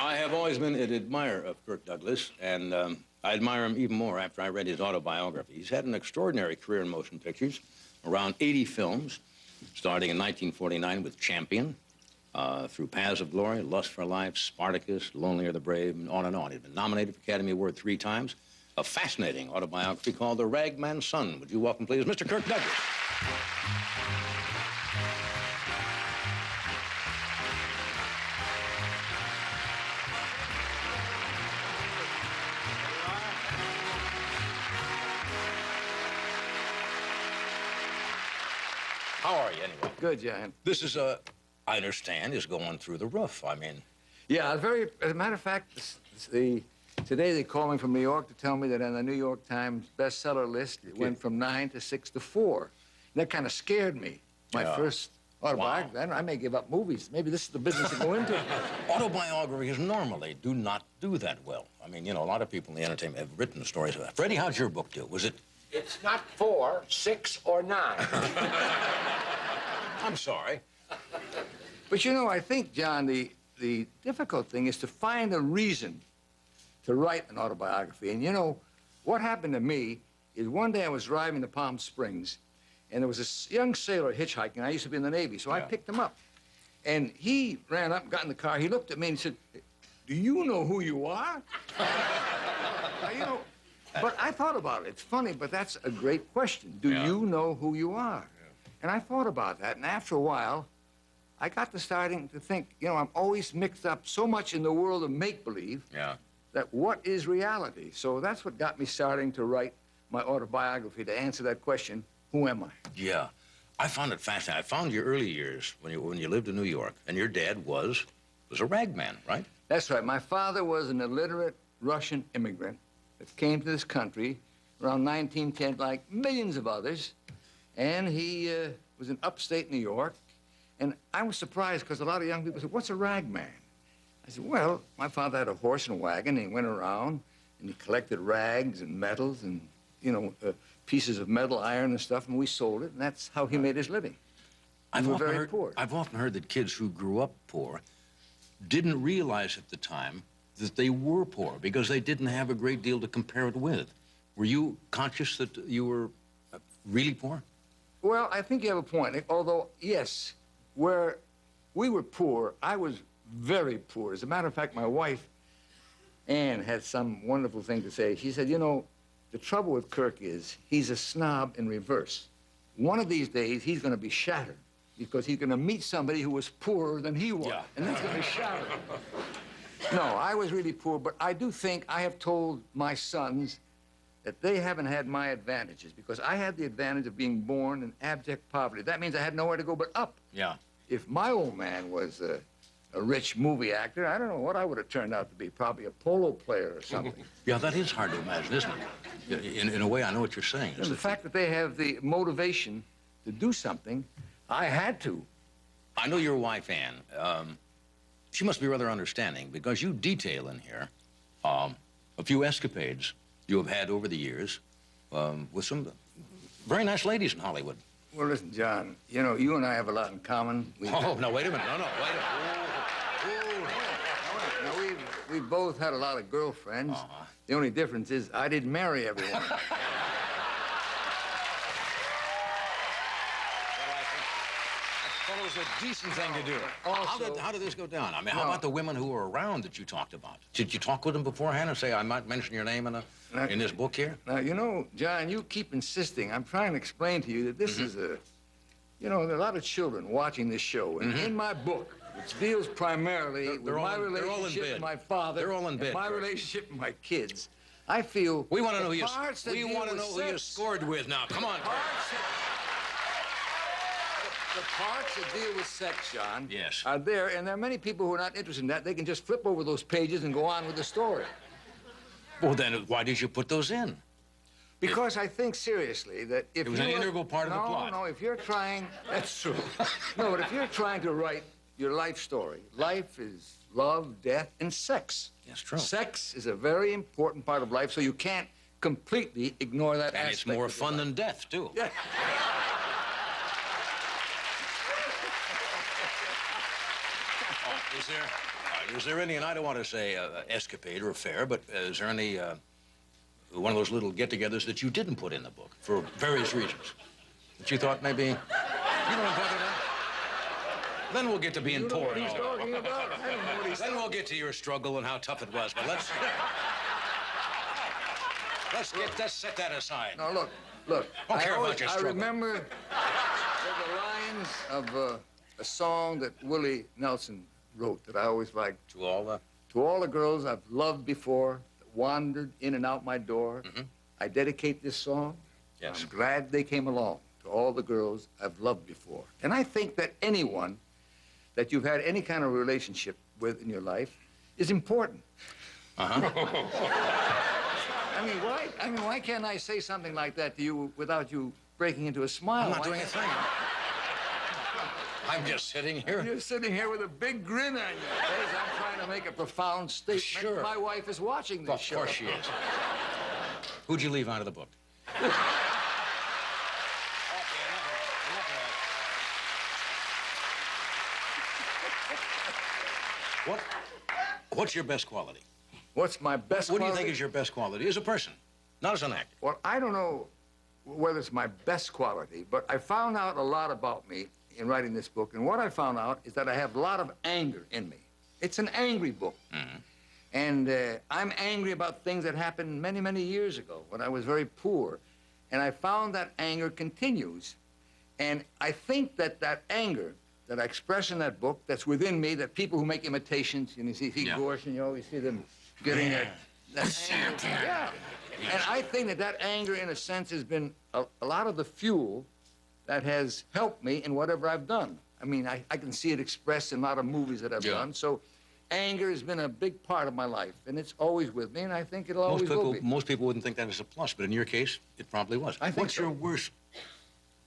I have always been an admirer of Kirk Douglas, and I admire him even more after I read his autobiography. He's had an extraordinary career in motion pictures, around 80 films, starting in 1949 with Champion, through Paths of Glory, Lust for Life, Spartacus, Lonely Are the Brave, and on and on. He's been nominated for Academy Award 3 times. A fascinating autobiography called The Ragman's Son. Would you welcome, please, Mr. Kirk Douglas. How are you, anyway? Good, John. This is, I understand, is going through the roof. I mean... Yeah, as a matter of fact, today they called me from New York to tell me that on the New York Times bestseller list, it went from 9 to 6 to 4. And that kind of scared me. My first autobiography. Wow. I may give up movies. Maybe this is the business to go into. Autobiographies normally do not do that well. I mean, you know, a lot of people in the entertainment have written stories of that. Freddie, how'd your book do? Was it... It's not 4, 6, or 9. I'm sorry. But you know, I think, John, the difficult thing is to find a reason to write an autobiography. And you know, what happened to me is one day I was driving to Palm Springs, and there was this young sailor hitchhiking. I used to be in the Navy, so I picked him up. And he ran up and got in the car. He looked at me and said, "Do you know who you are?" Now, you know, but I thought about it. It's funny, but that's a great question. Do you know who you are? And I thought about that, and after a while, I got to starting to think, you know, I'm always mixed up so much in the world of make-believe that what is reality? So that's what got me starting to write my autobiography, to answer that question, who am I? Yeah. I found it fascinating. I found your early years when you lived in New York, and your dad was a ragman, right? That's right. My father was an illiterate Russian immigrant that came to this country around 1910, like millions of others, and he was in upstate New York. And I was surprised because a lot of young people said, "What's a ragman?" I said, "Well, my father had a horse and wagon, and he went around and he collected rags and metals and, you know, pieces of metal, iron and stuff, and we sold it, and that's how he made his living." I've often heard that kids who grew up poor didn't realize at the time that they were poor because they didn't have a great deal to compare it with. Were you conscious that you were really poor? Well, I think you have a point. Although, yes, where we were poor, I was very poor. As a matter of fact, my wife, Ann, had some wonderful thing to say. She said, "You know, the trouble with Kirk is he's a snob in reverse. One of these days, he's going to be shattered because he's going to meet somebody who was poorer than he was, and that's going to shatter him." No, I was really poor, but I do think I have told my sons that they haven't had my advantages, because I had the advantage of being born in abject poverty. That means I had nowhere to go but up. Yeah. If my old man was a rich movie actor, I don't know what I would have turned out to be, probably a polo player or something. Yeah, that is hard to imagine, isn't it? In a way, I know what you're saying. And the fact that they have the motivation to do something, I had to. I know your wife, Ann. She must be rather understanding, because you detail in here a few escapades you have had over the years with some very nice ladies in Hollywood. Well, listen, John, you know, you and I have a lot in common. No, wait a minute. No, wait a minute. Now, we both had a lot of girlfriends. The only difference is I didn't marry everyone. Well, it was a decent thing to do. Also, how did this go down? I mean, how about the women who were around that you talked about? Did you talk with them beforehand and say, "I might mention your name in this book here"? Now, you know, John, you keep insisting. I'm trying to explain to you that this is you know, there are a lot of children watching this show. And in my book, which deals primarily with my relationship with my father, and my relationship with my kids, I feel we want to know who you scored with now. Come on. The parts that deal with sex, John, are there, and there are many people who are not interested in that. They can just flip over those pages and go on with the story. Well, then why did you put those in? Because I think seriously that if it was an integral part of the plot. No, if you're trying, that's true. No, but if you're trying to write your life story, life is love, death, and sex. That's true. Sex is a very important part of life, so you can't completely ignore that aspect. And it's more fun than death, too. Yeah. Is there? is there any, and I don't want to say escapade or affair, but is there any one of those little get-togethers that you didn't put in the book for various reasons? That you thought maybe, you know what I'm talking about? Then we'll get to being poor. What he's talking about? I don't know what he's Then we'll get to your struggle and how tough it was, but let's set that aside. No, look. Don't care about your struggle. I remember the lines of a song that Willie Nelson wrote that I always liked. To all the girls I've loved before, that wandered in and out my door, I dedicate this song. Yes. I'm glad they came along. To all the girls I've loved before. And I think that anyone that you've had any kind of relationship with in your life is important. I mean, why can't I say something like that to you without you breaking into a smile? I'm not doing a thing. I'm just sitting here. You're sitting here with a big grin on your face. I'm trying to make a profound statement. Sure. My wife is watching this show. Of course she is. Who'd you leave out of the book? What's your best quality? What's my best What quality? do you think is your best quality as a person, not as an actor? Well, I don't know whether it's my best quality, but I found out a lot about me in writing this book, and what I found out is that I have a lot of anger in me. It's an angry book. And I'm angry about things that happened many, many years ago when I was very poor. And I found that anger continues. And I think that that anger that I express in that book, that's within me, that people who make imitations, you see Gorsh, and you always see them getting that anger. Yeah. And I think that that anger, in a sense, has been a lot of the fuel that has helped me in whatever I've done. I mean, I can see it expressed in a lot of movies that I've done. So anger has been a big part of my life, and it's always with me, and I think it'll always will be. Most people wouldn't think that is a plus, but in your case, it probably was. I think What's your worst?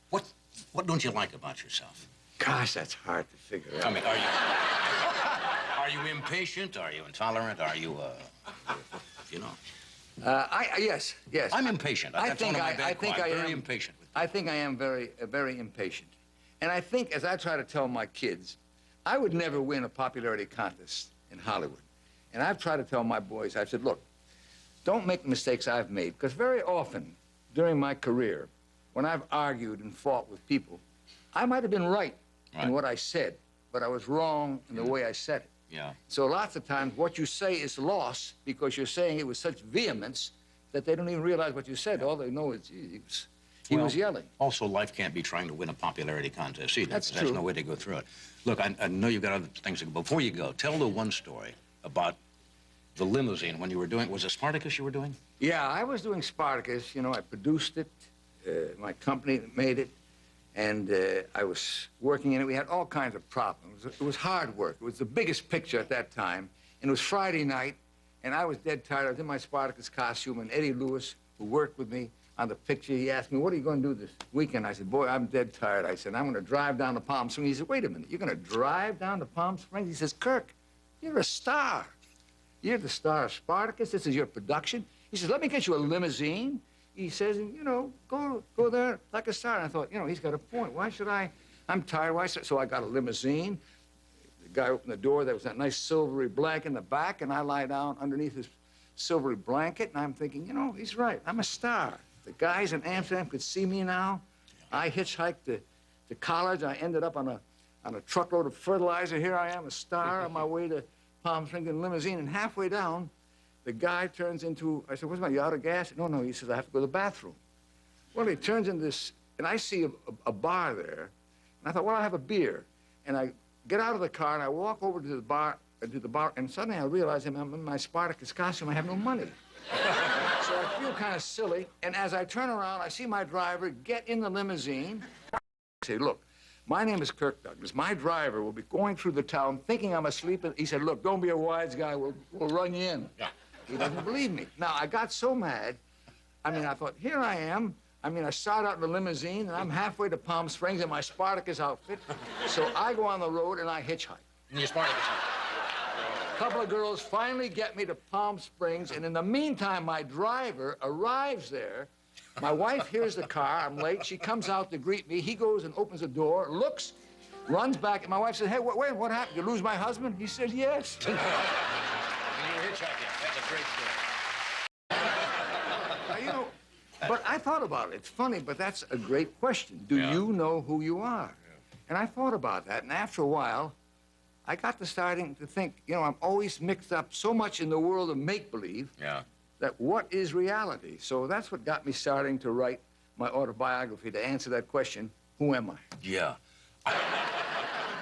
What don't you like about yourself? Gosh, that's hard to figure out. I mean, are you impatient? Are you intolerant? Are you, you know? Yes. I'm impatient. That's one of my bad qualities. I Very am impatient. I think I am very impatient. And I think, as I try to tell my kids, I would never win a popularity contest in Hollywood. And I've tried to tell my boys, I've said, look, don't make the mistakes I've made, because very often during my career, when I've argued and fought with people, I might have been right in what I said, but I was wrong in the way I said it. Yeah. So lots of times what you say is lost because you're saying it with such vehemence that they don't even realize what you said. All they know is, gee, he was yelling. Also, life can't be trying to win a popularity contest either. That's true. There's no way to go through it. Look, I know you've got other things to go. Before you go, tell the one story about the limousine when you were doing, was it Spartacus you were doing? Yeah, I was doing Spartacus. You know, I produced it. My company made it. And I was working in it. We had all kinds of problems. It was hard work. It was the biggest picture at that time. And it was Friday night, and I was dead tired. I was in my Spartacus costume, and Eddie Lewis, who worked with me on the picture, he asked me, what are you going to do this weekend? I said, boy, I'm dead tired. I said, I'm going to drive down to Palm Springs. He said, wait a minute, you're going to drive down to Palm Springs? He says, Kirk, you're a star. You're the star of Spartacus. This is your production. He says, let me get you a limousine. He says, you know, go there like a star. And I thought, you know, he's got a point. Why should I? I'm tired. Why should... So I got a limousine. The guy opened the door. There was that nice silvery blanket in the back, and I lie down underneath his silvery blanket, and I'm thinking, you know, he's right. I'm a star. The guys in Amsterdam could see me now. I hitchhiked to college. I ended up on a truckload of fertilizer. Here I am, a star, on my way to Palm Springs in a limousine, and halfway down, the guy turns into, I said, what's my, you out of gas? No, he says, I have to go to the bathroom. Well, he turns into this, and I see a bar there, and I thought, well, I'll have a beer. And I get out of the car, and I walk over to the bar, and suddenly I realize I'm in my Spartacus costume, I have no money. So I feel kind of silly, and as I turn around, I see my driver get in the limousine. I say, look, my name is Kirk Douglas. My driver will be going through the town thinking I'm asleep. He said, look, don't be a wise guy, we'll run you in. Yeah. He doesn't believe me. Now, I got so mad. I mean, I thought, here I am. I mean, I start out in the limousine, and I'm halfway to Palm Springs in my Spartacus outfit. So I go on the road, and I hitchhike. In your Spartacus. A couple of girls finally get me to Palm Springs, and in the meantime, my driver arrives there. My wife hears the car. I'm late. She comes out to greet me. He goes and opens the door, looks, runs back, and my wife said, hey, wait, what happened? You lose my husband? He said, yes. You were hitchhiking. That's a great story. You know, but I thought about it. It's funny, but that's a great question. Do you know who you are? Yeah. And I thought about that, and after a while, I got to starting to think, you know, I'm always mixed up so much in the world of make-believe that what is reality? So that's what got me starting to write my autobiography to answer that question, who am I? Yeah.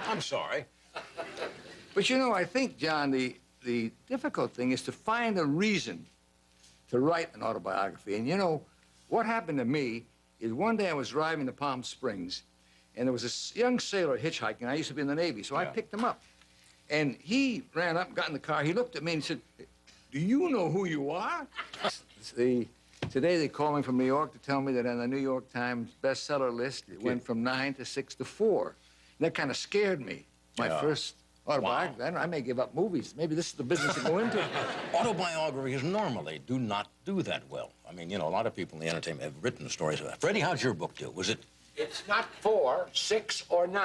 I'm sorry. But you know, I think, John, the difficult thing is to find a reason to write an autobiography. And you know, what happened to me is one day I was driving to Palm Springs, and there was this young sailor hitchhiking. I used to be in the Navy, so I picked him up. And he ran up, got in the car, he looked at me and said, do you know who you are? Today they called me from New York to tell me that on the New York Times bestseller list, it went from 9 to 6 to 4. And that kind of scared me. My first autobiography. Wow. I don't know, I may give up movies. Maybe this is the business to go into. Autobiographies normally do not do that well. I mean, you know, a lot of people in the entertainment have written stories of that. Freddie, how'd your book do? Was it? It's not 4, 6, or 9.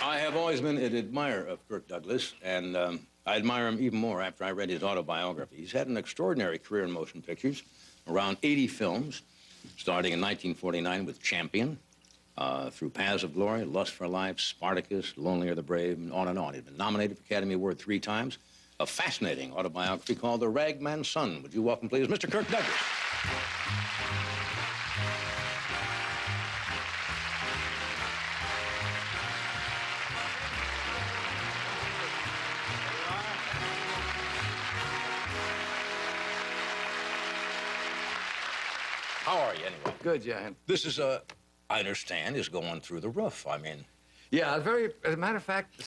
I have always been an admirer of Kirk Douglas, and I admire him even more after I read his autobiography. He's had an extraordinary career in motion pictures, around 80 films, starting in 1949 with Champion, through Paths of Glory, Lust for Life, Spartacus, Lonely Are the Brave, and on and on. He's been nominated for Academy Award 3 times. A fascinating autobiography called The Ragman's Son. Would you welcome, please, Mr. Kirk Douglas? How are you, anyway? Good, John. This is I understand, is going through the roof. I mean... Yeah, as a matter of fact,